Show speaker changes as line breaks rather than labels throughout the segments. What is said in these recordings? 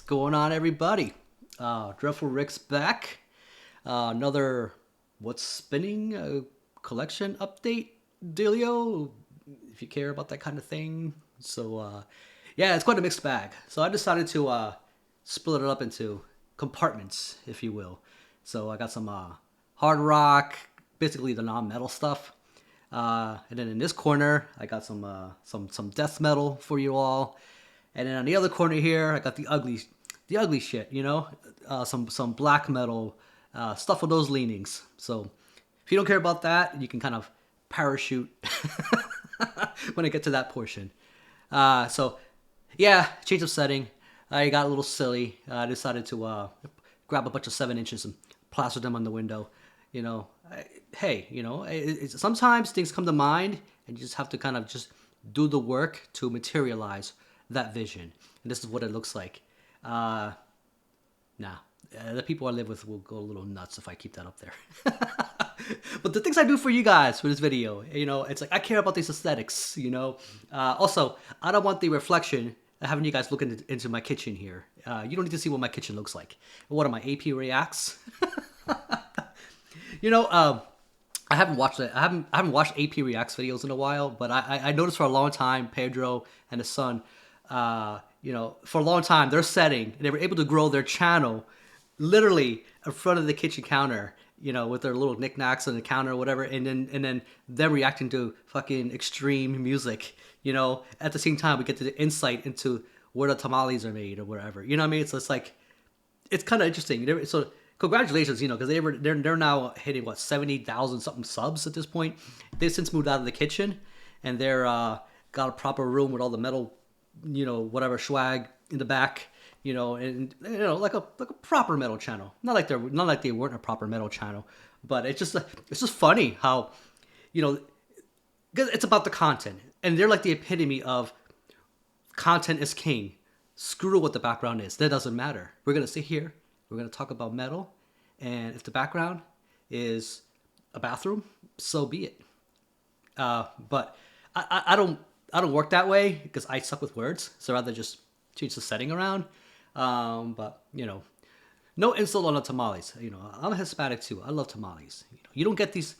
Going on, everybody? Dreadful Rick's back. Another What's Spinning collection update dealio, if you care about that kind of thing. So, yeah, it's quite a mixed bag. So I decided to split it up into compartments, if you will. So I got some hard rock, basically the non-metal stuff. And then in this corner, I got some death metal for you all. And then on the other corner here, I got the ugly shit, you know, some black metal stuff with those leanings. So if you don't care about that, you can kind of parachute when I get to that portion. So yeah, change of setting. I got a little silly. I decided to grab a bunch of 7 inches and plaster them on the window. You know, hey, you know, sometimes things come to mind, and you just have to kind of just do the work to materialize that vision. And this is what it looks like. The people I live with will go a little nuts if I keep that up there. But the things I do for you guys for this video, you know, it's like I care about these aesthetics, you know. Also, I don't want the reflection of having you guys look into my kitchen here. You don't need to see what my kitchen looks like. What are my AP reacts? You know, I haven't watched it. I haven't watched AP Reacts videos in a while, but I noticed for a long time Pedro and his son, you know, for a long time they're setting and they were able to grow their channel literally in front of the kitchen counter, you know, with their little knickknacks on the counter or whatever, and then them reacting to fucking extreme music. You know, at the same time we get the insight into where the tamales are made or whatever. You know what I mean? So it's like it's kind of interesting. So congratulations, you know, because they're now hitting what 70,000 something subs at this point. They've since moved out of the kitchen, and they're got a proper room with all the metal, you know, whatever swag in the back, you know, and you know like a proper metal channel. Not like they weren't a proper metal channel, but it's just funny how, you know, because it's about the content, and they're like the epitome of content is king. Screw what the background is. That doesn't matter. We're gonna sit here. We're going to talk about metal, and if the background is a bathroom, so be it. But I don't work that way because I suck with words, so I'd rather just change the setting around. But you know, no insult on the tamales. You know, I'm Hispanic too. I love tamales. You don't get these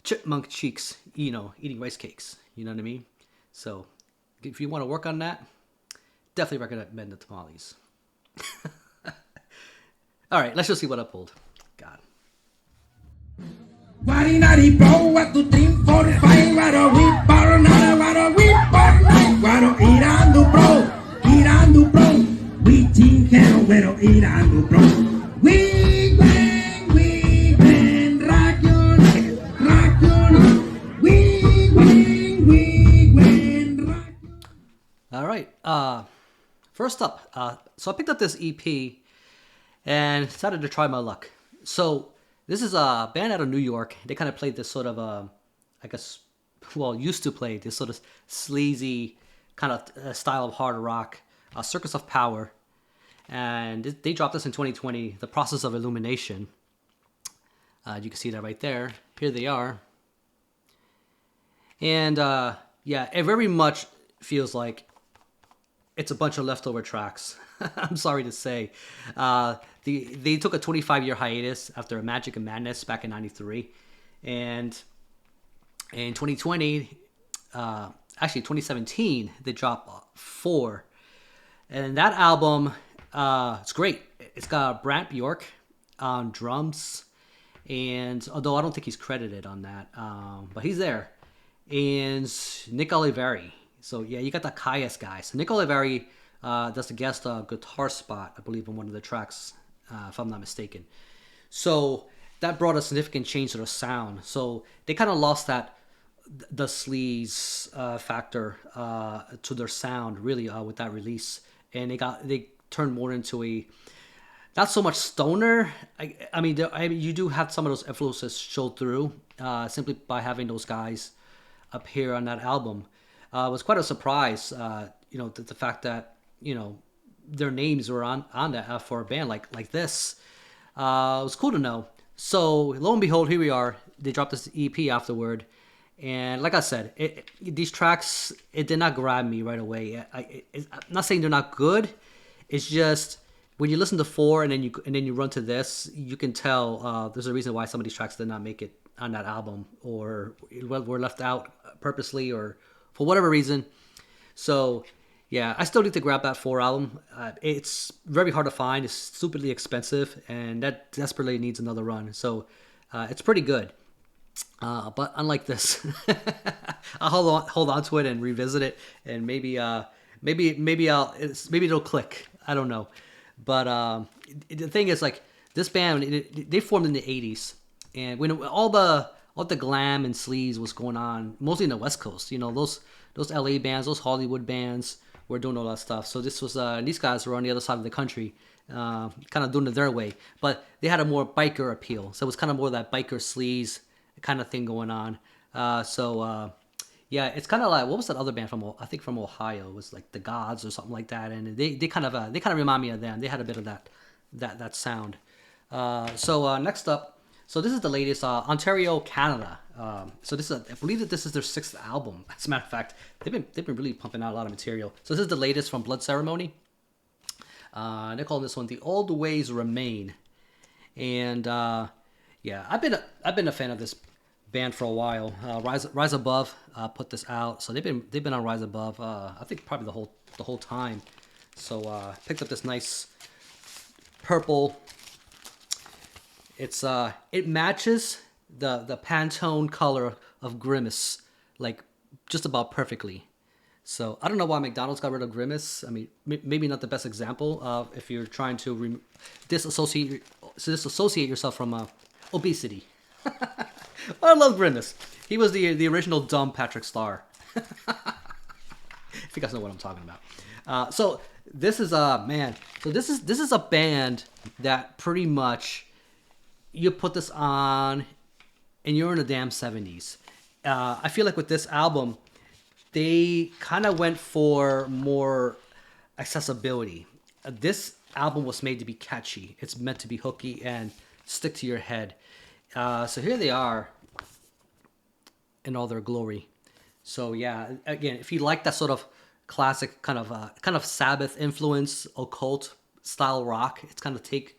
chipmunk cheeks, you know, eating rice cakes. You know what I mean? So if you want to work on that, definitely recommend the tamales. All right, let's just see what I pulled. God. All right. First up, so I picked up this EP and decided to try my luck. So this is a band out of New York. They kind of played this sort of, I guess, well, used to play this sort of sleazy kind of style of hard rock, Circus of Power. And they dropped this in 2020, The Process of Illumination. You can see that right there. Here they are. And yeah, it very much feels like it's a bunch of leftover tracks. I'm sorry to say. They took a 25-year hiatus after Magic and Madness back in 93. And in 2020, actually 2017, they dropped 4. And that album, it's great. It's got Brant Bjork on drums. And although I don't think he's credited on that, but he's there. And Nick Oliveri. So yeah, you got the Caius guy. So Nick Oliveri does the guest guitar spot, I believe, on one of the tracks, if I'm not mistaken. So that brought a significant change to the sound. So they kind of lost the sleaze factor to their sound really with that release, and they turned more into a not so much stoner. I mean, you do have some of those influences show through simply by having those guys appear on that album. It was quite a surprise, you know, the fact that, you know, their names were on that for a band like this. It was cool to know. So lo and behold, here we are. They dropped this EP afterward, and like I said, these tracks, it did not grab me right away. I'm not saying they're not good. It's just when you listen to 4 and then you run to this, you can tell there's a reason why some of these tracks did not make it on that album, or were left out purposely, or for whatever reason. So yeah, I still need to grab that 4 album. It's very hard to find. It's stupidly expensive, and that desperately needs another run. So it's pretty good. But unlike this, I'll hold on to it and revisit it, and maybe it'll click. I don't know. But the thing is, like, this band, they formed in the '80s, and when all the glam and sleaze was going on, mostly in the West Coast, those LA bands, those Hollywood bands were doing all that stuff. So this was these guys were on the other side of the country, kind of doing it their way, but they had a more biker appeal. So it was kind of more that biker sleaze kind of thing going on. Yeah, it's kind of like, what was that other band from Ohio? It was like the Gods or something like that, and they kind of remind me of them. They had a bit of that sound. Next up, so this is the latest, Ontario, Canada. So this is I believe that this is their 6th album. As a matter of fact, they've been really pumping out a lot of material. So this is the latest from Blood Ceremony. They're calling this one "The Old Ways Remain," and yeah, I've been a fan of this band for a while. Rise Above put this out, so they've been on Rise Above. I think probably the whole time. So picked up this nice purple. It matches the Pantone color of Grimace, like, just about perfectly. So I don't know why McDonald's got rid of Grimace. I mean, maybe not the best example if you're trying to disassociate yourself from obesity. I love Grimace. He was the original dumb Patrick Star. If you guys know what I'm talking about. So this is man. So this is a band that pretty much you put this on and you're in the damn 70s. I feel like with this album, they kind of went for more accessibility. This album was made to be catchy. It's meant to be hooky and stick to your head. So here they are in all their glory. So yeah, again, if you like that sort of classic kind of Sabbath influence, occult style rock, it's kind of take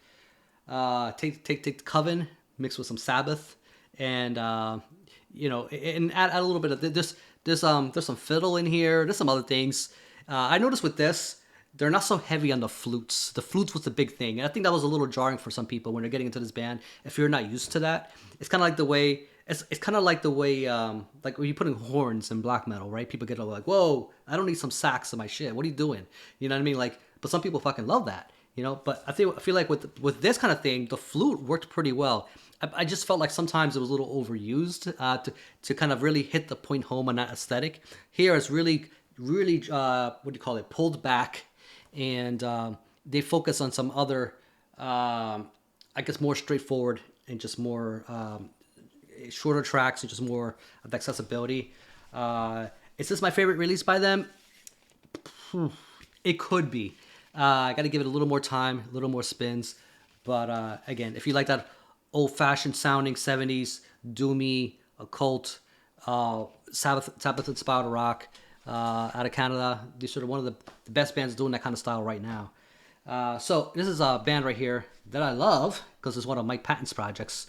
Coven mixed with some Sabbath, and and add a little bit of this. There's some fiddle in here. There's some other things. I noticed with this, they're not so heavy on the flutes. The flutes was the big thing, and I think that was a little jarring for some people when they're getting into this band. If you're not used to that, it's kind of like the way like when you put in horns in black metal, right? People get like, "Whoa, I don't need some sax in my shit. What are you doing?" You know what I mean? Like, but some people fucking love that, But I feel like with this kind of thing, the flute worked pretty well. I just felt like sometimes it was a little overused to kind of really hit the point home on that aesthetic. Here it's really what do you call it? Pulled back. And they focus on some other, I guess, more straightforward and just more shorter tracks and just more of accessibility. Is this my favorite release by them? It could be. I got to give it a little more time, a little more spins. But again, if you like that old-fashioned sounding 70s, doomy, occult, Sabbath-inspired rock, out of Canada, they're sort of one of the best bands doing that kind of style right now. So this is a band right here that I love because it's one of Mike Patton's projects,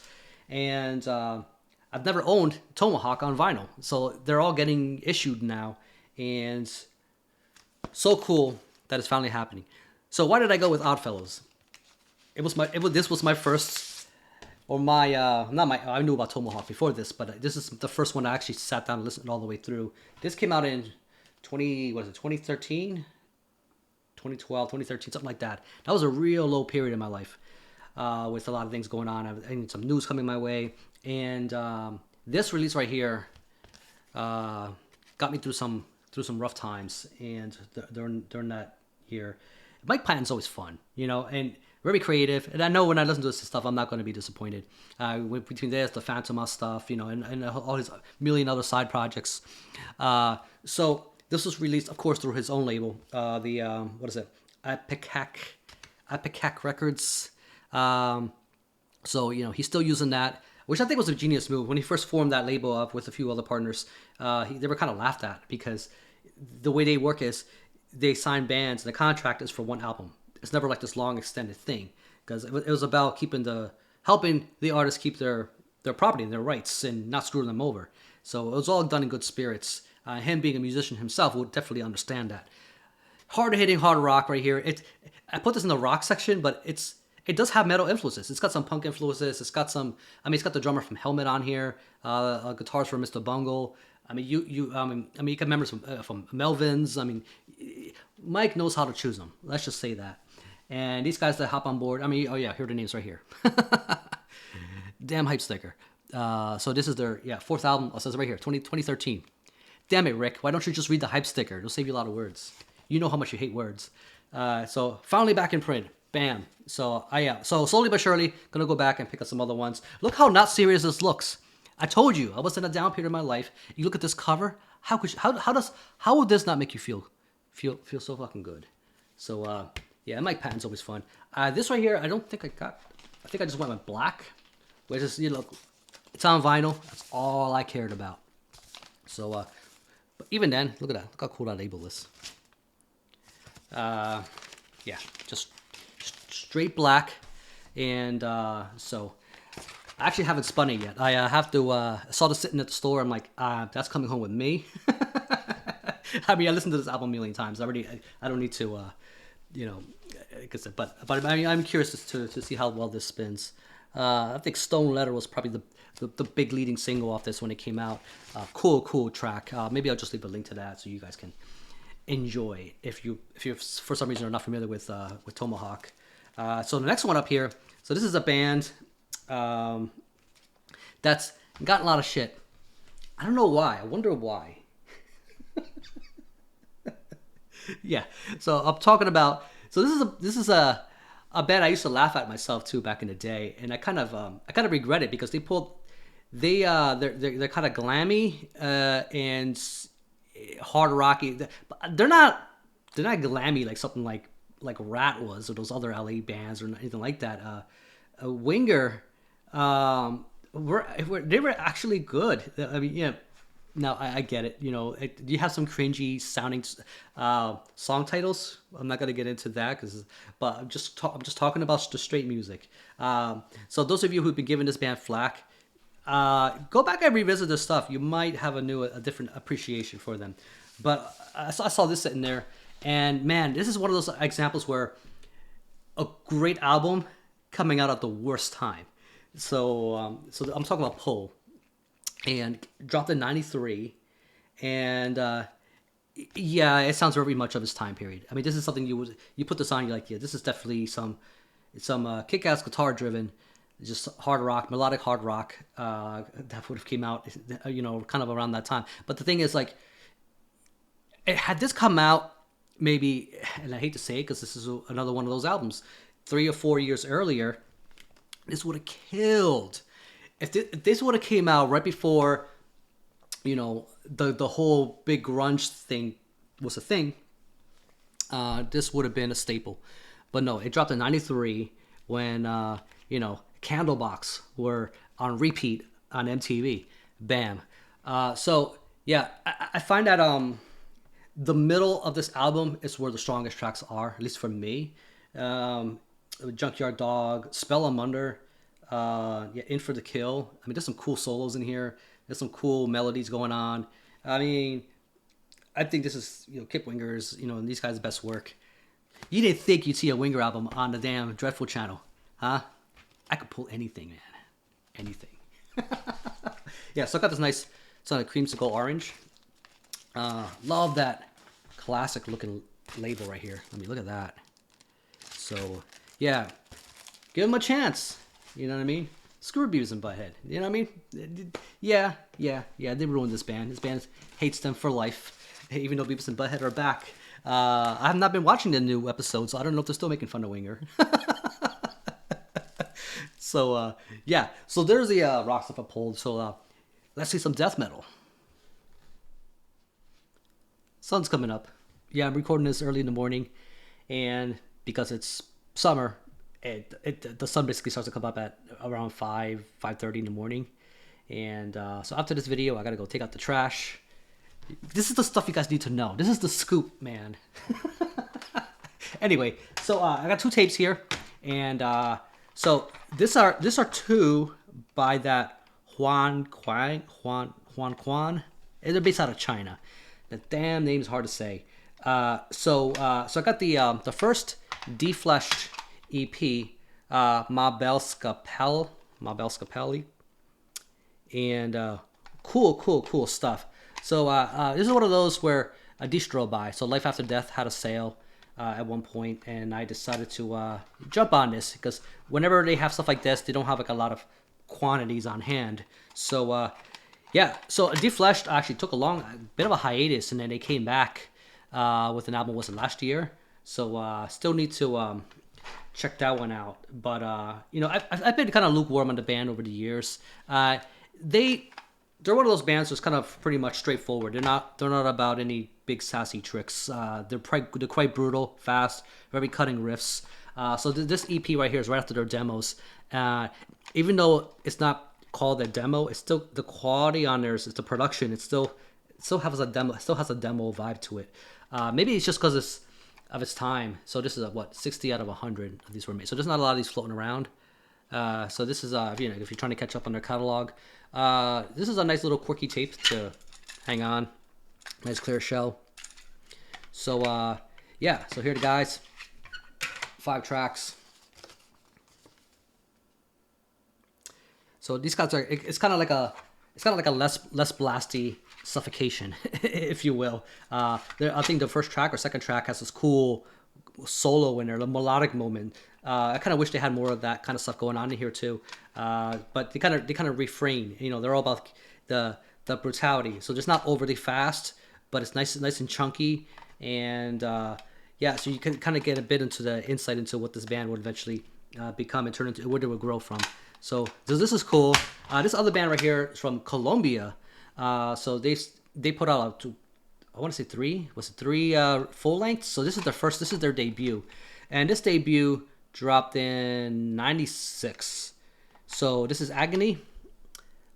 and I've never owned Tomahawk on vinyl, so they're all getting issued now, and so cool that it's finally happening. So why did I go with Oddfellows? This was my first, or my I knew about Tomahawk before this, but this is the first one I actually sat down and listened all the way through. This came out in 2013, 2012, 2013, something like that. That was a real low period in my life, with a lot of things going on. I had some news coming my way, and this release right here got me through some rough times. And during that year, Mike Patton's always fun, and very creative. And I know when I listen to this stuff, I'm not going to be disappointed. Between this, the Phantom stuff, and all his million other side projects. So this was released, of course, through his own label, what is it? Ipecac Records. So, he's still using that, which I think was a genius move. When he first formed that label up with a few other partners, they were kind of laughed at because the way they work is they sign bands, and the contract is for one album. It's never like this long extended thing, because it was about helping the artists keep their property and their rights and not screw them over. So it was all done in good spirits. Him being a musician himself would definitely understand that. Hard hitting hard rock right here. I put this in the rock section, but it does have metal influences. It's got some punk influences. It's got some. I mean, it's got the drummer from Helmet on here. Guitars from Mr. Bungle. I mean, you got members from Melvins. I mean, Mike knows how to choose them. Let's just say that. And these guys that hop on board. I mean, oh yeah, here are the names right here. Damn hype sticker. So this is their fourth album. It says right here, 2013. Damn it, Rick. Why don't you just read the hype sticker? It'll save you a lot of words. You know how much you hate words. So finally back in print. Bam. So so slowly but surely, gonna go back and pick up some other ones. Look how not serious this looks. I told you, I was in a down period of my life. You look at this cover. How would this not make you feel so fucking good? So Mike Patton's always fun. This right here, I think I just went with black, which is, it's on vinyl. That's all I cared about. So, but even then, look at that. Look how cool that label is. Just straight black, and so I actually haven't spun it yet. I have to. I saw this sitting at the store. I'm like, that's coming home with me. I mean, I listened to this album a million times. I don't need to, but I mean, I'm curious to see how well this spins. I think Stone Letter was probably the big leading single off this when it came out. Cool track. Maybe I'll just leave a link to that so you guys can enjoy if you for some reason are not familiar with Tomahawk. So the next one up here. So this is a band that's gotten a lot of shit. I don't know why. I wonder why. Yeah. So I'm talking about. So this is a band I used to laugh at myself too back in the day, and I kind of regret it because they're kind of glammy and hard rocky. They're not glammy like something like Rat was or those other LA bands or anything like that. Winger, they were actually good. I mean, yeah. Now I get it. You have some cringy sounding song titles. I'm not gonna get into that but I'm just talking about the straight music. So those of you who've been giving this band flack, go back and revisit their stuff. You might have a different appreciation for them. But I saw this sitting there, and man, this is one of those examples where a great album coming out at the worst time. So I'm talking about Pull. And dropped in 93, and it sounds very much of his time period. I mean, this is something you put this on, you're like, yeah, this is definitely some kick-ass guitar driven, just hard rock, melodic hard rock that would have came out, kind of around that time. But the thing is, like, had this come out maybe, and I hate to say it because this is another one of those albums, 3 or 4 years earlier, this would have killed. If this would have came out right before, the whole big grunge thing was a thing, this would have been a staple. But no, it dropped in 93 when, Candlebox were on repeat on MTV. Bam. I find that the middle of this album is where the strongest tracks are, at least for me. Junkyard Dog, Spell 'Em Under, In for the Kill. I mean, there's some cool solos in here. There's some cool melodies going on. I mean, I think this is, Kip Winger's, and these guys' best work. You didn't think you'd see a Winger album on the damn Dreadful channel, huh? I could pull anything, man. Anything. Yeah, so I got this nice, it's on a creamsicle orange. Love that classic looking label right here. I mean, look at that. So, yeah, give them a chance. You know what I mean? Screw Beavis and Butthead. You know what I mean? Yeah. They ruined this band. This band hates them for life, even though Beavis and Butthead are back. I have not been watching the new episodes, so I don't know if they're still making fun of Winger. So, So there's the rock stuff I pulled. So let's see some death metal. Sun's coming up. Yeah, I'm recording this early in the morning, and because it's summer, the sun basically starts to come up at around 5:30 in the morning. And so after this video, I gotta go take out the trash. This is the stuff you guys need to know. This is the scoop, man. Anyway, so I got 2 tapes here, and so these are two by that Juan Juan. They're based out of China. The damn name is hard to say. So I got the first defleshed EP, Mabelskapelli, and cool stuff. So this is one of those where a distro buy. So Life After Death had a sale at one point, and I decided to jump on this because whenever they have stuff like this, they don't have like a lot of quantities on hand. So yeah, so Defleshed actually took a bit of a hiatus, and then they came back with an album. Was it last year? So still need to check that one out. But I've been kind of lukewarm on the band over the years. They're one of those bands that's kind of pretty much straightforward. They're not about any big sassy tricks. They're quite brutal, fast, very cutting riffs. So this EP right here is right after their demos. Even though it's not called a demo, it's still the quality on there. It's the production. It still has a demo. It still has a demo vibe to it. Maybe it's just because of its time. So this is 60 out of 100 of these were made. So there's not a lot of these floating around. So this is if you're trying to catch up on their catalog. This is a nice little quirky tape to hang on. Nice clear shell. So yeah, so here are the guys. 5 tracks. So these guys are it's kind of like a less blasty Suffocation, if you will. I think the first track or second track has this cool solo in there, the melodic moment. I kind of wish they had more of that kind of stuff going on in here too. But they kind of refrain. They're all about the brutality. So it's not overly fast, but it's nice and chunky. And yeah, so you can kind of get a bit into the insight into what this band would eventually become and turn into, where they would grow from. So this is cool. This other band right here is from Colombia. So they put out I want to say 3 full lengths. So this is their debut, and this debut dropped in '96. So this is Agony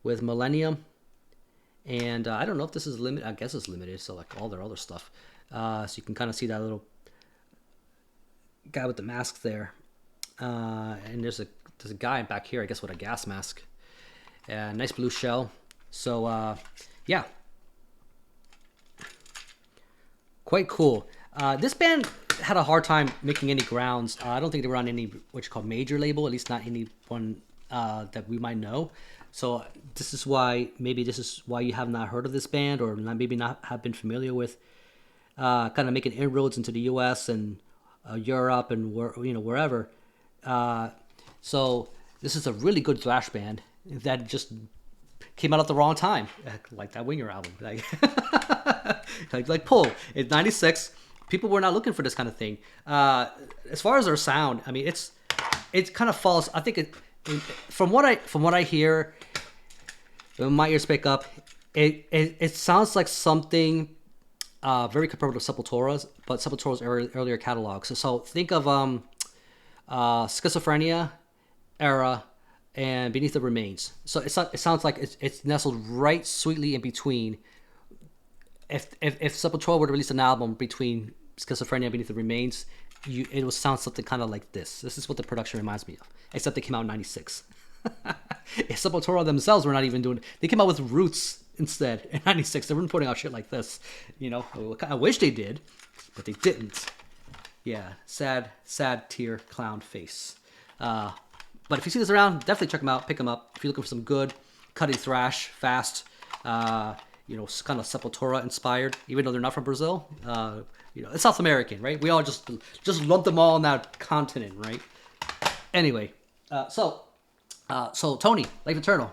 with Millennium, and I don't know if this is limited. I guess it's limited. So like all their other stuff. So you can kind of see that little guy with the mask there, and there's a guy back here, I guess, with a gas mask. Nice blue shell. So yeah, quite cool. This band had a hard time making any grounds. I don't think they were on any what you call major label, at least not any one that we might know. So this is why you have not heard of this band, or maybe not have been familiar with kind of making inroads into the U.S. and Europe and wherever. So this is a really good thrash band that just came out at the wrong time, like that Winger album, like Pull. In '96, people were not looking for this kind of thing. As far as their sound, I mean, it kind of falls. I think from what I hear, my ears pick up. It sounds like something very comparable to Sepultura's, but Sepultura's earlier catalog. So think of Schizophrenia era and Beneath the Remains. So it sounds like it's nestled right sweetly in between. If Sepultura were to release an album between Schizophrenia and Beneath the Remains, it would sound something kind of like this. This is what the production reminds me of, except they came out in '96. Sepultura themselves were not even doing it. They came out with Roots instead in '96. They weren't putting out shit like this. I wish they did, but they didn't. Yeah, sad tear clown face. But if you see this around, definitely check them out, pick them up. If you're looking for some good cutting thrash, fast, kind of Sepultura inspired, even though they're not from Brazil. It's South American, right? We all just lump them all in that continent, right? Anyway, so Tony, Life Eternal,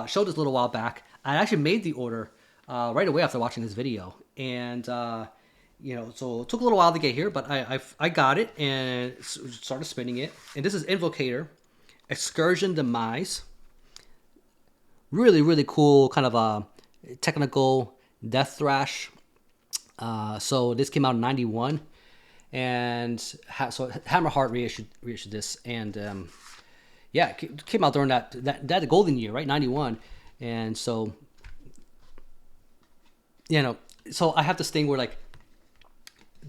showed this a little while back. I actually made the order right away after watching this video, and so it took a little while to get here, but I got it and started spinning it. And this is Invokator, Excursion Demise. Really, really cool kind of technical death thrash. So this came out in '91, and so Hammerheart reissued this, and yeah, it came out during that golden year, right? '91, and so so I have this thing where like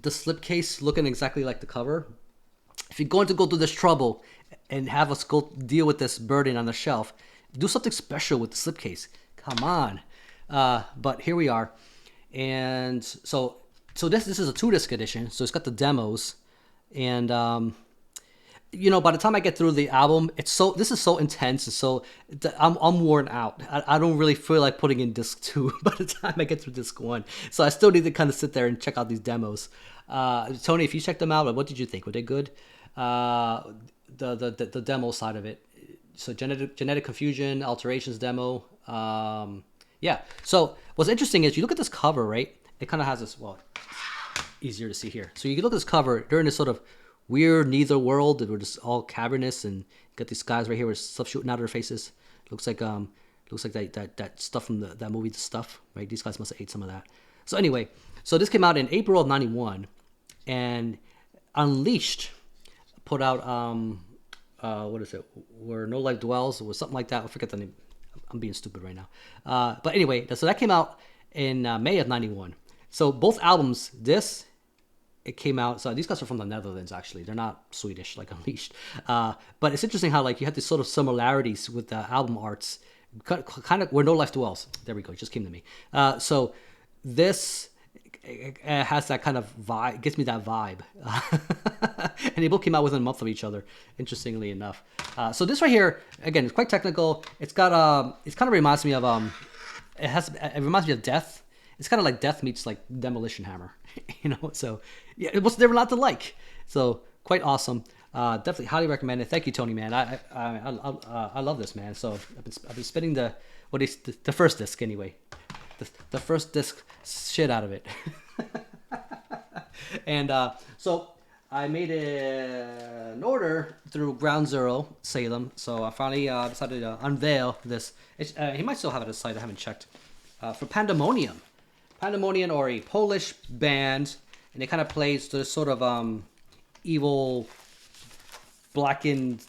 the slipcase looking exactly like the cover. If you're going to go through this trouble and have us go deal with this burden on the shelf, do something special with the slipcase. Come on. But here we are. And so this is a 2-disc edition. So it's got the demos. And, by the time I get through the album, this is so intense. And so I'm worn out. I don't really feel like putting in disc 2 by the time I get through disc 1. So I still need to kind of sit there and check out these demos. Tony, if you checked them out, what did you think? Were they good? The demo side of it. So genetic confusion, alterations demo. Yeah. So what's interesting is you look at this cover, right? It kind of has this, easier to see here. So you can look at this cover. They're in this sort of weird neither world. We're just all cavernous and got these guys right here with stuff shooting out of their faces. Looks like that stuff from that movie, The Stuff, right? These guys must have ate some of that. So anyway, so this came out in April of '91, and Unleashed put out what is it? Where No Life Dwells, or something like that. I forget the name. I'm being stupid right now. But anyway, so that came out in May of '91. So both albums, it came out. So these guys are from the Netherlands, actually. They're not Swedish like Unleashed. But it's interesting how like you have these sort of similarities with the album arts, kind of where No Life Dwells. There we go. It just came to me. So this has that kind of vibe, gets me that vibe. And they both came out within a month of each other, interestingly enough. So this right here, again, it's quite technical. It's got it kind of reminds me of it reminds me of Death. It's kind of like Death meets like Demolition Hammer, So yeah, it was never not to like. So quite awesome. Definitely highly recommend it. Thank you, Tony, man. I love this, man. So I've been spinning the first disc anyway. The first disc shit out of it. And so I made an order through Ground Zero Salem. So I finally decided to unveil this. He might still have it at his site. I haven't checked. For Pandemonium. Pandemonium are a Polish band, and it kind of plays the sort of evil, blackened,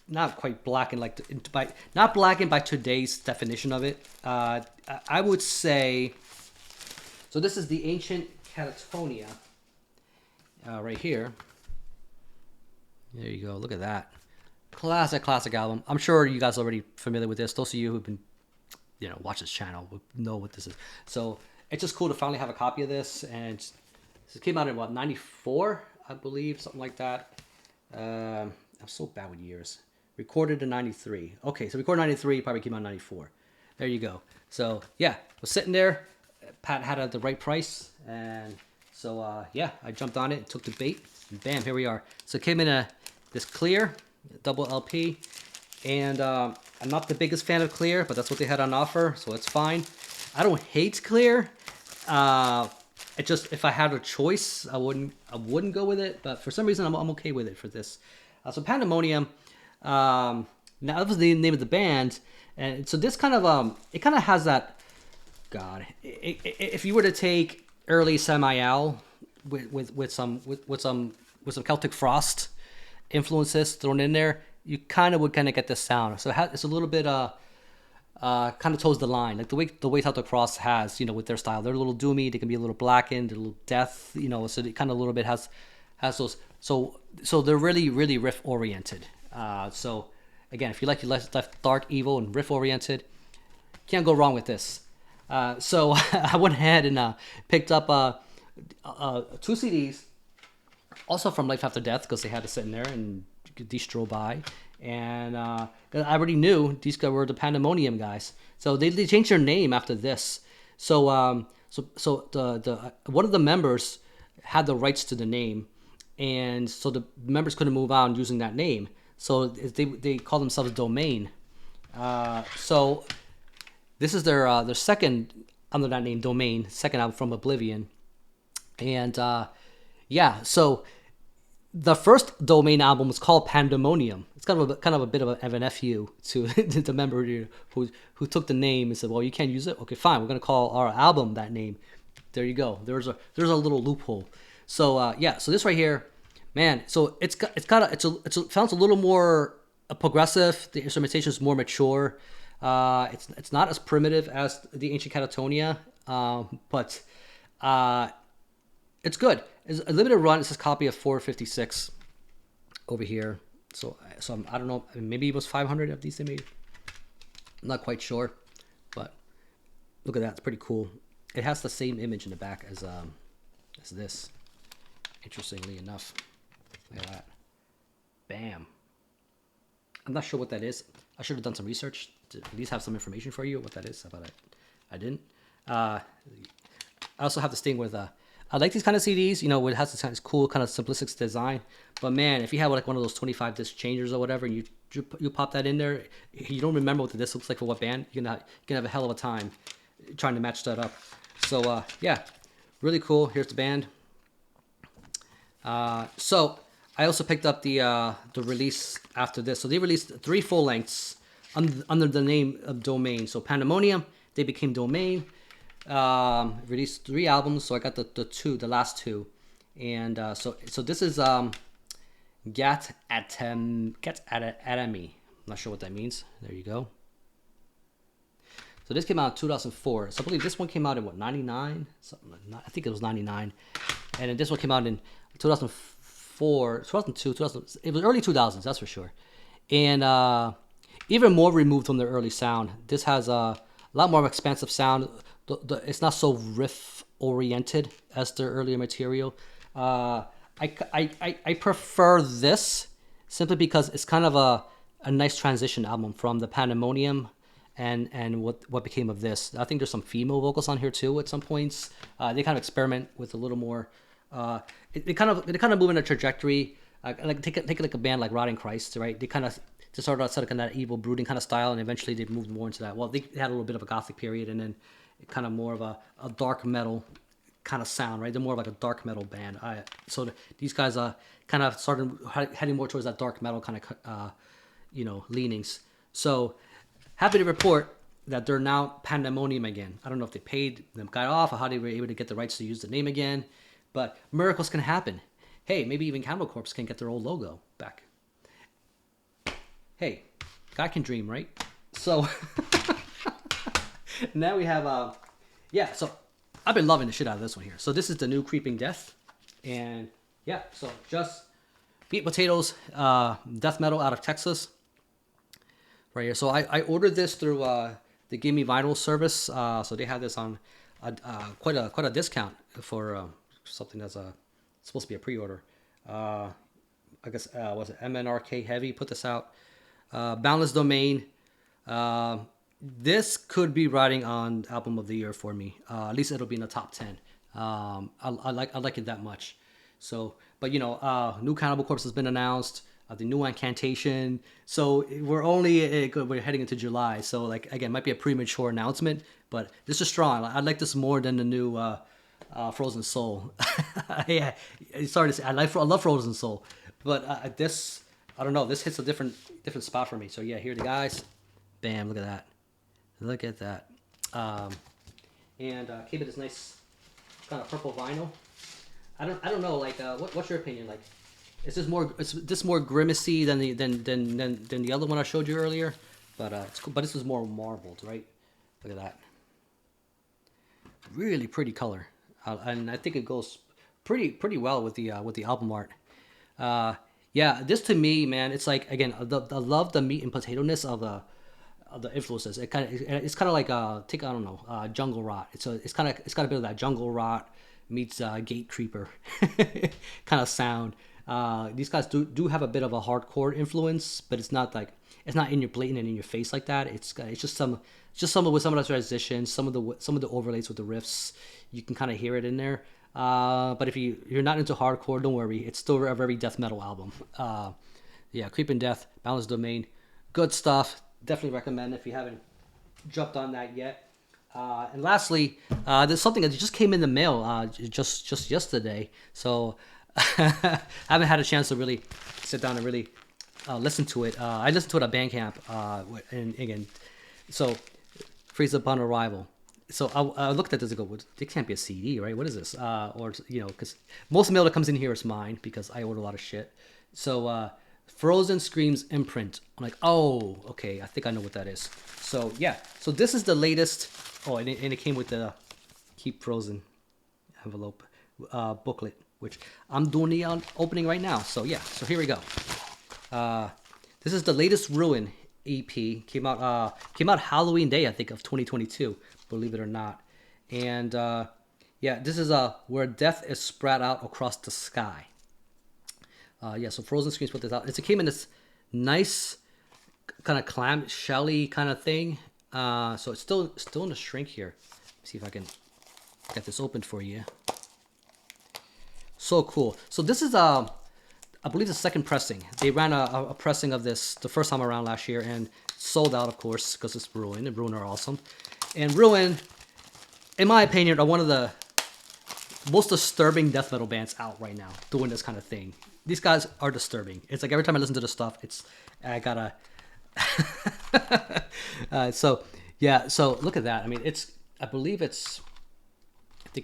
not quite blackened not blackened by today's definition of it. I would say, so this is the Ancient Catatonia right here. There you go. Look at that. Classic album. I'm sure you guys are already familiar with this. Those of you who've been, watch this channel would know what this is. So it's just cool to finally have a copy of this. And this came out in, 94, I believe, something like that. I'm so bad with years. Recorded in 93. Okay, so recorded in 93, probably came out in 94. There you go. So, yeah, was sitting there. Pat had it at the right price. And so, I jumped on it and took the bait. And bam, here we are. So it came in this clear, double LP. And I'm not the biggest fan of clear, but that's what they had on offer, so it's fine. I don't hate clear. It just, if I had a choice, I wouldn't go with it. But for some reason, I'm okay with it for this. So Pandemonium. Now that was the name of the band, and so this kind of it kind of has that. God, if you were to take early Samael with some Celtic Frost influences thrown in there, you kind of get this sound. So it's a little bit kind of toes the line, like the way Celtic Frost has, with their style. They're a little doomy. They can be a little blackened, a little death, So it kind of a little bit has those. So they're really riff oriented. So again, if you like your left dark, evil, and riff oriented, can't go wrong with this. So I went ahead and picked up 2 CDs, also from Life After Death, because they had to sit in there and these stroll by. And I already knew these guys were the Pandemonium guys. So they changed their name after this. So the one of the members had the rights to the name, and so the members couldn't move on using that name. So they call themselves Domain. So this is their second under that name, Domain, second album from Oblivion. And so the first Domain album was called Pandemonium. It's kind of a bit of an FU to the member who took the name and said, "Well, you can't use it. Okay, fine. We're gonna call our album that name." There you go. There's a little loophole. So so this right here, man. So it sounds a little more progressive. The instrumentation is more mature. It's not as primitive as the Ancient Catatonia, but it's good. it's a limited run. It's a copy of 456 over here. So I don't know. Maybe it was 500 of these they made. I'm not quite sure, but look at that. It's pretty cool. It has the same image in the back as this. Interestingly enough, look at that. Bam. I'm not sure what that is. I should have done some research to at least have some information for you what that is, but I didn't. I also have this thing with I like these kind of CDs, you know, it has this cool kind of simplistic design. But man, if you have like one of those 25 disc changers or whatever, and you pop that in there, you don't remember what the disc looks like for what band, you're gonna have a hell of a time trying to match that up. So yeah, really cool. Here's the band. So I also picked up the release after this. So they released 3 full lengths under the name of Domain. So Pandemonium, they became Domain. Released 3 albums. So I got the last 2, and so this is Gat Atami. I'm not sure what that means. There you go. So this came out in 2004. So I believe this one came out in what, 99? Something like, I think it was 99, and then this one came out in 2004, 2002, 2000. It was early 2000s, that's for sure. And even more removed from their early sound. This has a lot more expansive sound. It's not so riff oriented as their earlier material. I prefer this simply because it's kind of a nice transition album from the Pandemonium and what became of this. I think there's some female vocals on here too at some points. They kind of experiment with a little more. They kind of move in a trajectory. Like take like a band like Rotting Christ, right? They kind of just started out kind of that evil, brooding kind of style, and eventually they moved more into that. Well, they had a little bit of a gothic period, and then kind of more of a dark metal kind of sound, right? They're more of like a dark metal band. So these guys kind of started heading more towards that dark metal kind of leanings. So happy to report that they're now Pandemonium again. I don't know if they paid them guy off or how they were able to get the rights to use the name again, but miracles can happen. Hey, maybe even Cannibal Corpse can get their old logo back. Hey, God can dream, right? So now we have so I've been loving the shit out of this one here. So this is the new Creeping Death, and yeah, so just Beat Potatoes, death metal out of Texas, right here. So I ordered this through the Give Me Vinyl service. So they have this on quite a discount for something that's supposed to be a pre-order. I guess was it MNRK Heavy put this out. Boundless Domain. This could be riding on Album of the Year for me. At least it'll be in the top 10. I like it that much. So, but new Cannibal Corpse has been announced. The new Incantation. So we're heading into July. So like again, might be a premature announcement, but this is strong. I like this more than the new Frozen Soul. Yeah, sorry to say, I love Frozen Soul, but this, I don't know. This hits a different spot for me. So yeah, here are the guys. Bam! Look at that. Look at that. And keep it this nice kind of purple vinyl. I don't know. Like, what's your opinion? Like, is this more grimacy than the other one I showed you earlier? But it's cool. But this is more marbled, right? Look at that. Really pretty color, and I think it goes pretty well with the album art. Yeah, this to me, man, it's like, again, I love the meat and potato-ness of the influences. It's kind of like jungle rot. It's got a bit of that jungle rot meets gate creeper kind of sound. These guys do have a bit of a hardcore influence, but it's not in your blatant and in your face like that. It's just some with some of the transitions, some of the overlays with the riffs. You can kind of hear it in there. But if you're not into hardcore, don't worry. It's still a very death metal album. Yeah, Creeping Death, Boundless Domain, good stuff. Definitely recommend if you haven't jumped on that yet. And lastly, there's something that just came in the mail just yesterday. So I haven't had a chance to really sit down and really listen to it. I listened to it at Bandcamp, and again, so Freeze Upon Arrival. So I looked at this and go, well, it can't be a CD, right? What is this? Or because most mail that comes in here is mine because I order a lot of shit. So Frozen Screams imprint. I'm like, oh, okay, I think I know what that is. So yeah, so this is the latest. Oh, and it came with the Keep Frozen envelope booklet which I'm doing the opening right now. So yeah, so here we go. This is the latest Ruin EP. Came out Halloween Day, I think, of 2022. Believe it or not. And yeah, this is where death is spread out across the sky. Yeah, so Frozen Screams put this out. It came in this nice kind of clam shelly kind of thing. So it's still in the shrink here. Let's see if I can get this open for you. So cool. So this is I believe the second pressing. They ran a pressing of this the first time around last year and sold out, of course, because it's Ruin, and Ruin are awesome. And Ruin, in my opinion, are one of the most disturbing death metal bands out right now doing this kind of thing. These guys are disturbing. It's like every time I listen to the stuff, I gotta. So yeah, so look at that. I mean, I think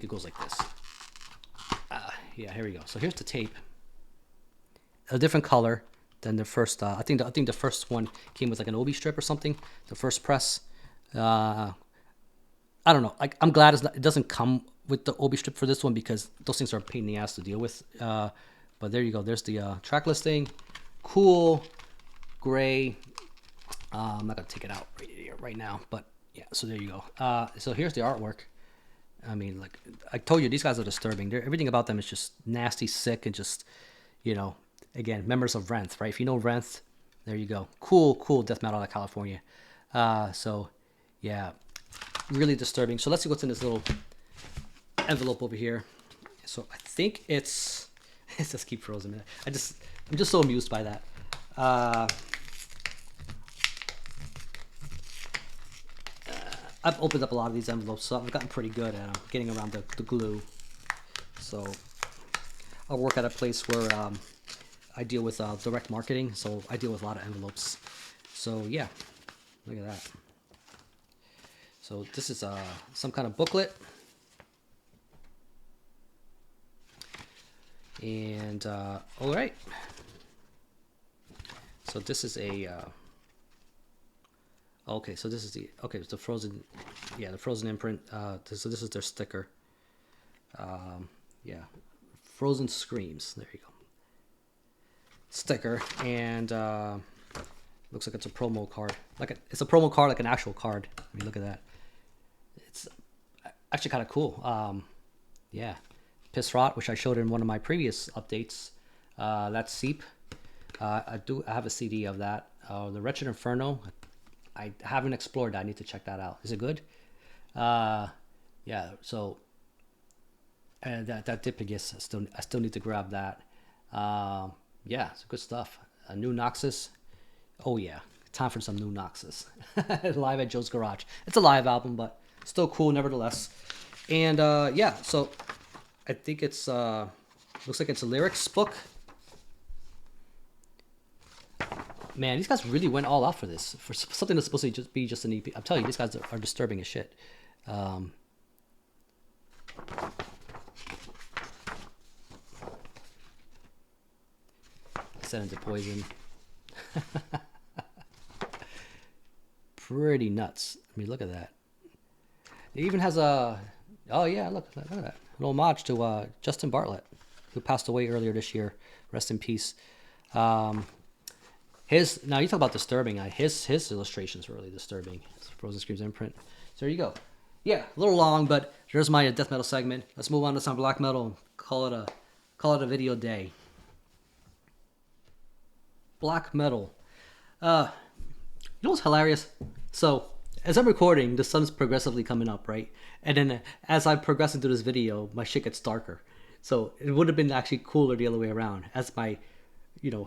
it goes like this. Yeah, here we go. So here's the tape. A different color than the first. I think the first one came with like an obi strip or something. The first press. I don't know. I'm glad it doesn't come with the obi strip for this one, because those things are a pain in the ass to deal with. But there you go. There's the track listing. Cool, gray. I'm not gonna take it out right now, but yeah. So there you go. So here's the artwork. I mean, like I told you, these guys are disturbing. Everything about them is just nasty, sick, and just, again, members of Wrenth, right? If you know Wrenth, there you go. Cool death metal out of California. So yeah, really disturbing. So let's see what's in this little envelope over here. So I think it's just keep frozen, man. I'm just so amused by that. I've opened up a lot of these envelopes, so I've gotten pretty good at getting around the glue. So I'll work at a place where I deal with direct marketing, so I deal with a lot of envelopes. So yeah, look at that. So this is some kind of booklet. And all right. So this is okay, so this is it's the Frozen, the Frozen imprint. So this is their sticker. Yeah, Frozen Screams. There you go. Sticker, and looks like it's a promo card. It's a promo card, like an actual card. I mean, look at that. It's actually kind of cool. Yeah, Piss Rot, which I showed in one of my previous updates. That's Seep. I have a CD of that. The Wretched Inferno. I haven't explored that. I need to check that out. Is it good? Yeah. So that Dipigus, I still need to grab that. Yeah, it's good stuff. New Noxus. Oh yeah, time for some New Noxus. Live at Joe's Garage. It's a live album, but still cool nevertheless. And yeah, so I think it's looks like it's a lyrics book. Man, these guys really went all out for this. For something that's supposed to be just an EP. I'm telling you, these guys are disturbing as shit. Set into Poison. Pretty nuts. I mean, look at that. It even has a... Oh, yeah, look at that. An homage to Justin Bartlett, who passed away earlier this year. Rest in peace. Now you talk about disturbing. His illustrations were really disturbing. It's Frozen Screams imprint. So there you go. Yeah, a little long, but there's my death metal segment. Let's move on to some black metal and call it a video day. Black metal. You know what's hilarious? So as I'm recording, the sun's progressively coming up, right? And then as I progress into this video, my shit gets darker. So it would have been actually cooler the other way around. As my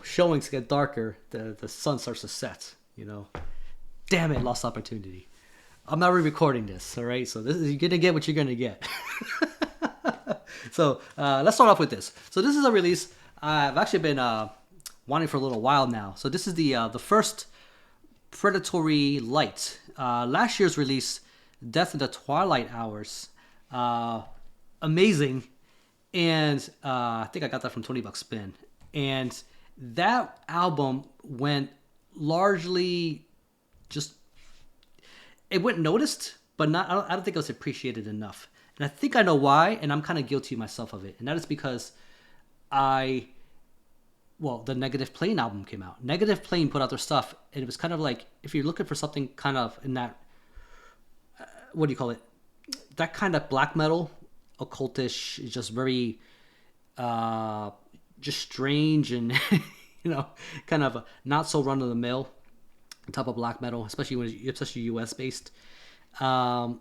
showings get darker, the sun starts to set, Damn it, lost opportunity. I'm not re-recording this, all right? So this is, you're going to get what you're going to get. So let's start off with this. So this is a release I've actually been wanting for a little while now. So this is the first Predatory Light. Last year's release, Death in the Twilight Hours. Amazing. And I think I got that from $20 Spin. And that album went largely it went noticed, but not. I don't think it was appreciated enough. And I think I know why, and I'm kind of guilty myself of it. And that is because well, the Negative Plane album came out. Negative Plane put out their stuff, and it was kind of like, if you're looking for something kind of in that, what do you call it? That kind of black metal, occultish, just very, just strange and, kind of not so run of the mill type of black metal, especially US based. I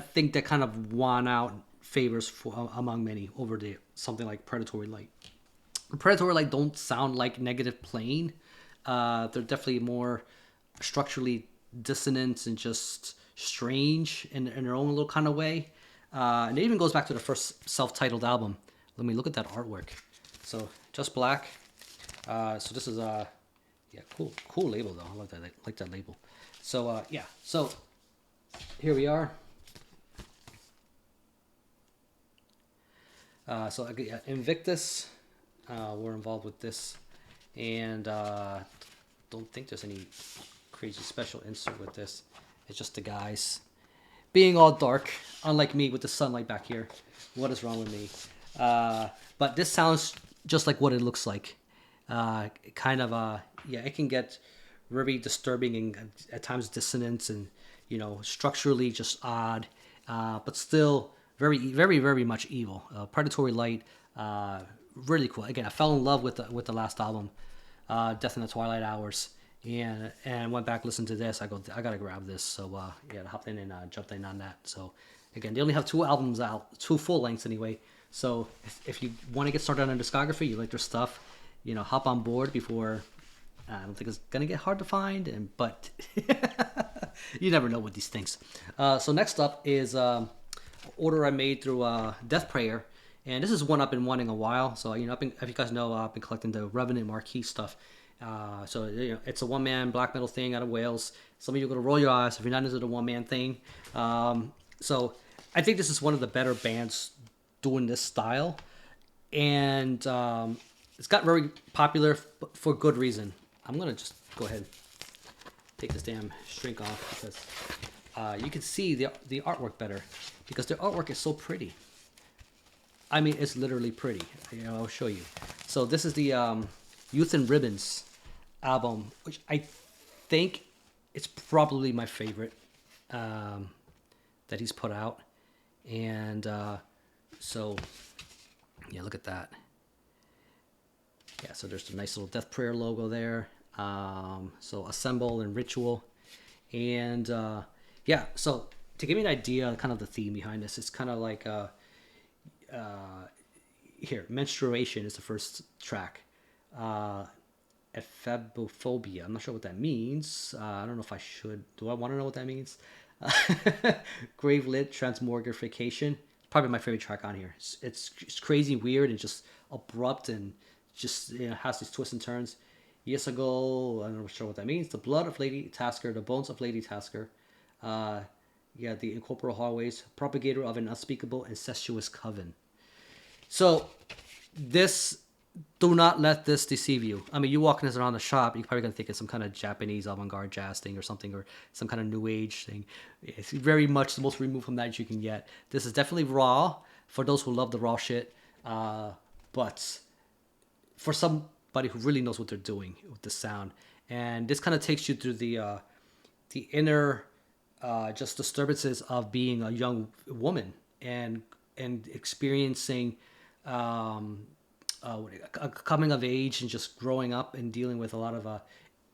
think that kind of won out favors among many over something like Predatory Light. Predatory Light don't sound like Negative Plane. They're definitely more structurally dissonant and just strange in their own little kind of way. And it even goes back to the first self-titled album. Let me look at that artwork. So just black. So this is cool label though. I like that label. So so here we are. So Invictus. We're involved with this, and don't think there's any crazy special insert with this. It's just the guys being all dark, unlike me with the sunlight back here. What is wrong with me? But this sounds just like what it looks like. It can get very disturbing and at times dissonant and structurally just odd, but still very, very, very much evil. Predatory Light. Really cool. Again, I fell in love with the last album, Death in the Twilight Hours, and went back, listened to this. I gotta grab this. So I hopped in and jumped in on that. So again, they only have 2 albums out, 2 full lengths anyway. So if you want to get started on their discography, you like their stuff, hop on board before. I don't think it's gonna get hard to find, but you never know with these things. So next up is order I made through Death Prayer. And this is one I've been wanting a while. So, if you guys know, I've been collecting the Revenant Marquee stuff. So, it's a one-man black metal thing out of Wales. Some of you are going to roll your eyes if you're not into the one-man thing. So, I think this is one of the better bands doing this style. And it's got very popular for good reason. I'm going to just go ahead and take this damn shrink off because you can see the artwork better because their artwork is so pretty. I mean, it's literally pretty. I'll show you. So this is the Youth and Ribbons album, which I think it's probably my favorite that he's put out. And so, yeah, look at that. Yeah, so there's the nice little Death Prayer logo there. So Assemble and Ritual. And so to give you an idea, kind of the theme behind this, it's kind of like... here, Menstruation is the first track. Ephemophobia. I'm not sure what that means. I don't know if I should. Do I want to know what that means? Gravelit Transmogrification. It's probably my favorite track on here. It's crazy, weird, and just abrupt, and just has these twists and turns. Years ago, I'm not sure what that means. The Blood of Lady Tasker, The Bones of Lady Tasker. The Incorporeal Hallways, Propagator of an Unspeakable Incestuous Coven. So, do not let this deceive you. I mean, you walking this around the shop, you're probably going to think it's some kind of Japanese avant-garde jazz thing or something, or some kind of new age thing. It's very much the most removed from that you can get. This is definitely raw for those who love the raw shit, but for somebody who really knows what they're doing with the sound. And this kind of takes you through the inner just disturbances of being a young woman and experiencing coming of age and just growing up and dealing with a lot of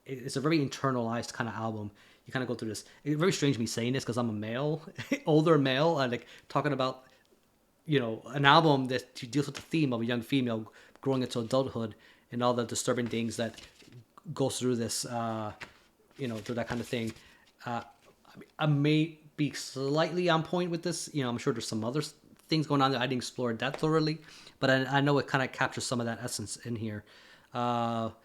it's a very internalized kind of album. You kind of go through this. It's very strange me saying this because I'm a male, older male, and like talking about an album that deals with the theme of a young female growing into adulthood and all the disturbing things that goes through this through that kind of thing. I may be slightly on point with this. I'm sure there's some other things going on that I didn't explore that thoroughly, but I know it kind of captures some of that essence in here. It's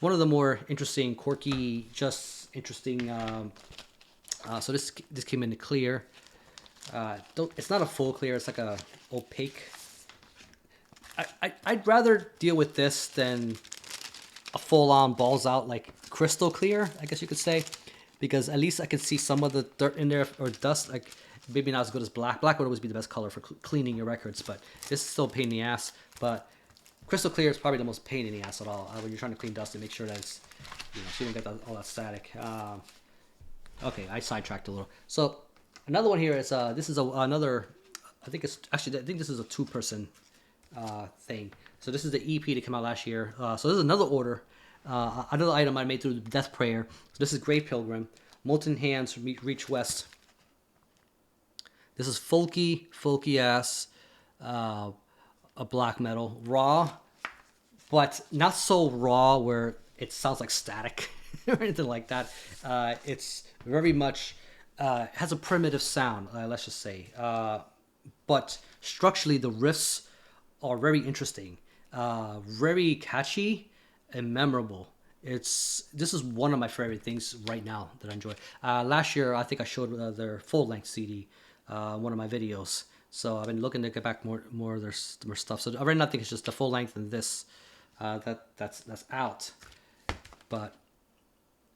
one of the more interesting, quirky, just interesting. So this came in clear. It's not a full clear. It's like a opaque. I'd rather deal with this than a full-on balls out like crystal clear, I guess you could say, because at least I can see some of the dirt in there or dust. Like maybe not as good as black. Black would always be the best color for cleaning your records, but this is still a pain in the ass. But crystal clear is probably the most pain in the ass at all when you're trying to clean dust and make sure that it's, so you don't get all that static. Okay, I sidetracked a little. So another one here is this is another. I think this is a 2-person thing. So this is the EP that came out last year. So this is another order, another item I made through the Death Prayer. So this is Great Pilgrim, Molten Hands Reach West. This is folky ass, a black metal, raw, but not so raw where it sounds like static or anything like that. It's very much has a primitive sound, let's just say. But structurally, the riffs are very interesting, very catchy and memorable. This is one of my favorite things right now that I enjoy. Last year, I think I showed their full-length CD, one of my videos. So I've been looking to get back more of their stuff. So right now, I think it's just the full length and this that's out. But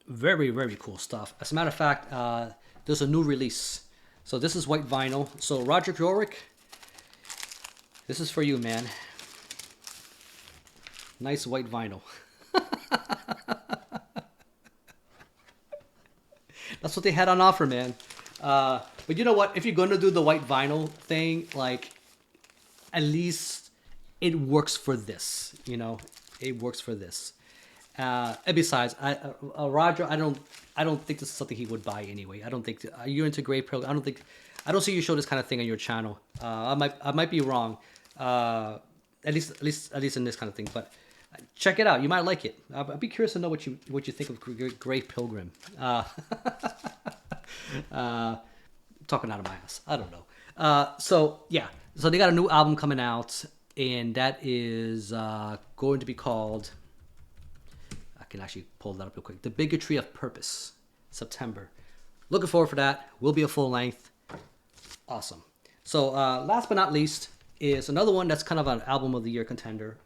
very, very cool stuff. As a matter of fact, there's a new release. So this is white vinyl. So Roger Jorwick, this is for you, man. Nice white vinyl. That's what they had on offer, man. But you know what? If you're going to do the white vinyl thing, like, at least it works for this. It works for this. And besides, Roger, I don't think this is something he would buy anyway. I don't think you're into Great Pilgrim. I don't see you show this kind of thing on your channel. I might be wrong. At least in this kind of thing. But check it out. You might like it. I'd be curious to know what you think of Great Pilgrim. Talking out of my ass. I don't know. So they got a new album coming out, and that is going to be called. I can actually pull that up real quick. The Bigotry of Purpose, September. Looking forward for that. Will be a full length. Awesome. So last but not least is another one that's kind of an album of the year contender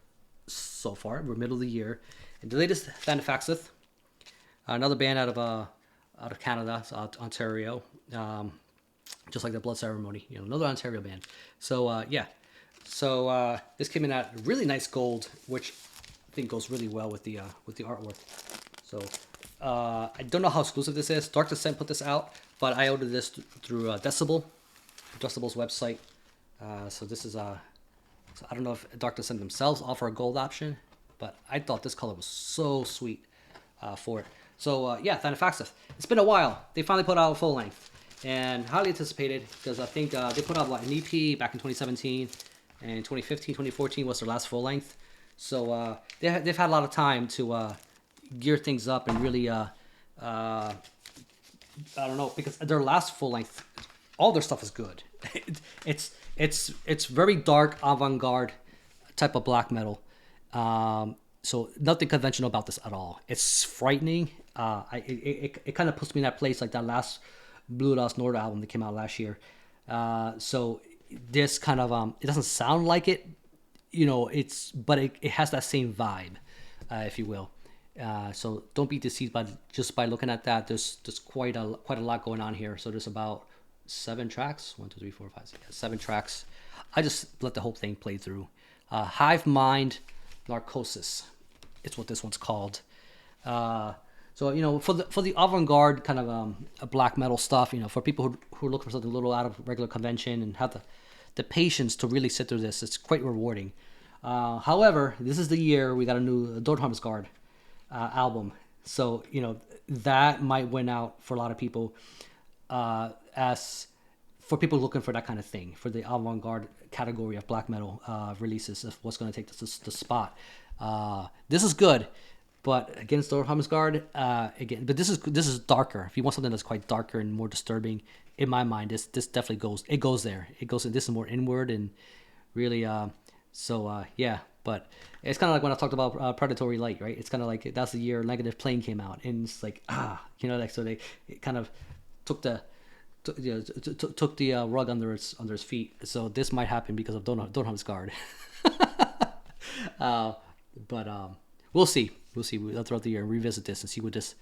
so far. We're middle of the year, and the latest Thantifaxath, another band out of Canada, Ontario. Just like the Blood Ceremony, another Ontario band. So So this came in at really nice gold, which I think goes really well with the artwork. So I don't know how exclusive this is. Dark Descent put this out, but I ordered this through Decibel's website. So this is so I don't know if Dark Descent themselves offer a gold option, but I thought this color was so sweet for it. So Thantifaxath. It's been a while. They finally put out a full length, and highly anticipated because I think they put out an EP back in 2017, and 2015, 2014 was their last full length. So they've had a lot of time to gear things up and really I don't know, because their last full length, all their stuff is good. It's very dark avant-garde type of black metal. So nothing conventional about this at all. It's frightening. It kind of puts me in that place like that last Blue Dust Nord album that came out last year. So this kind of it doesn't sound like it, but it has that same vibe, if you will. So don't be deceived by looking at that. There's quite a lot going on here. So there's about 7 tracks. 1, 2, 3, 4, 5, 6, 7 tracks. I just let the whole thing play through. Hive Mind Narcosis. It's what this one's called. So for the avant-garde kind of a black metal stuff, for people who are looking for something a little out of regular convention and have the patience to really sit through this, it's quite rewarding. However, this is the year we got a new Dordhamsgard album, so that might win out for a lot of people. As for people looking for that kind of thing, for the avant-garde category of black metal releases, of what's going to take the spot. This is good, but against Dordhamsgard, but this is darker. If you want something that's quite darker and more disturbing, in my mind, this definitely goes there. This is more inward and really But it's kind of like when I talked about Predatory Light, right? It's kind of like that's the year Negative Plane came out, and it's like so they kind of took the rug under its feet. So this might happen because of Dordhamsgard. But we'll see. Throughout the year, revisit this and see where this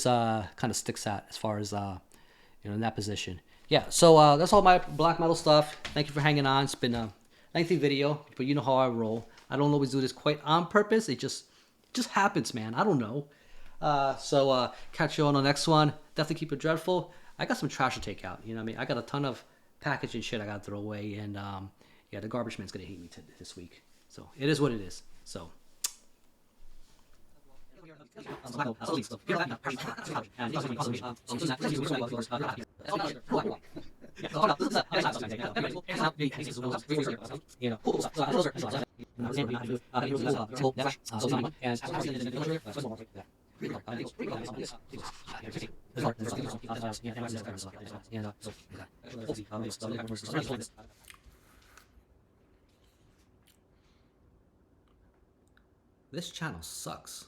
kind of sticks at as far as in that position. yeah, so that's all my black metal stuff. Thank you for hanging on. It's been a lengthy video, but you know how I roll. I don't always do this quite on purpose. It just happens, man. I don't know. So catch you on the next one. Definitely keep it dreadful. I got some trash to take out. You know what I mean? I got a ton of packaging shit I got to throw away, and yeah, the garbage man's gonna hate me this week. So it is what it is. So. This channel sucks.